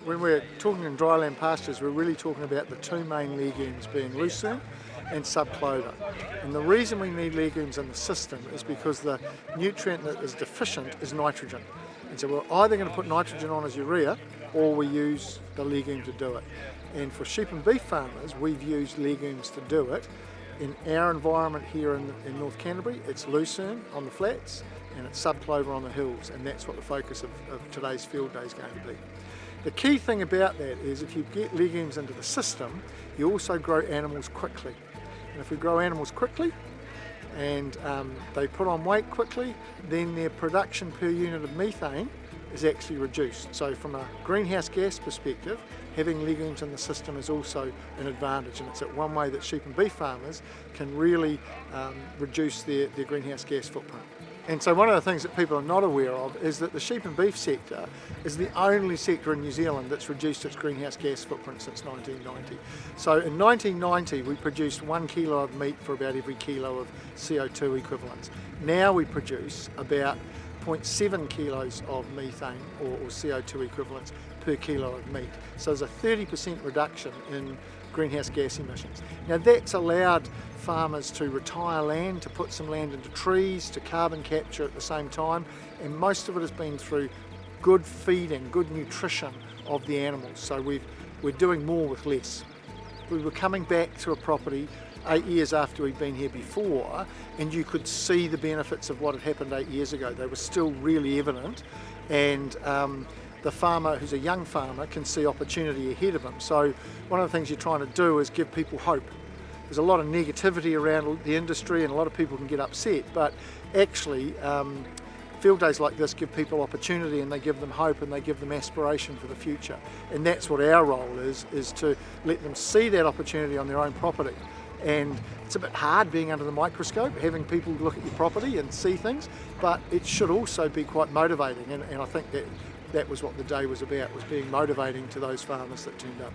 When we're talking in dryland pastures, we're really talking about the two main legumes being lucerne and subclover. And the reason we need legumes in the system is because the nutrient that is deficient is nitrogen. And so we're either going to put nitrogen on as urea or we use the legume to do it. And for sheep and beef farmers, we've used legumes to do it. In our environment here in North Canterbury, it's lucerne on the flats and it's subclover on the hills, and that's what the focus of today's field day is going to be. The key thing about that is if you get legumes into the system, you also grow animals quickly. And if we grow animals quickly and they put on weight quickly, then their production per unit of methane is actually reduced. So from a greenhouse gas perspective, having legumes in the system is also an advantage, and it's one way that sheep and beef farmers can really reduce their greenhouse gas footprint. And so one of the things that people are not aware of is that the sheep and beef sector is the only sector in New Zealand that's reduced its greenhouse gas footprint since 1990. So in 1990 we produced 1 kilo of meat for about every kilo of CO2 equivalents. Now we produce about 0.7 kilos of methane or CO2 equivalents per kilo of meat. So there's a 30% reduction in greenhouse gas emissions. Now that's allowed farmers to retire land, to put some land into trees, to carbon capture at the same time, and most of it has been through good feeding, good nutrition of the animals. So we're doing more with less. We were coming back to a property 8 years after we'd been here before, and you could see the benefits of what had happened 8 years ago. They were still really evident, and the farmer who's a young farmer can see opportunity ahead of him. So one of the things you're trying to do is give people hope. There's a lot of negativity around the industry and a lot of people can get upset, but actually field days like this give people opportunity and they give them hope and they give them aspiration for the future. And that's what our role is to let them see that opportunity on their own property. And it's a bit hard being under the microscope, having people look at your property and see things, but it should also be quite motivating, and I think that was what the day was about, was being motivating to those farmers that turned up.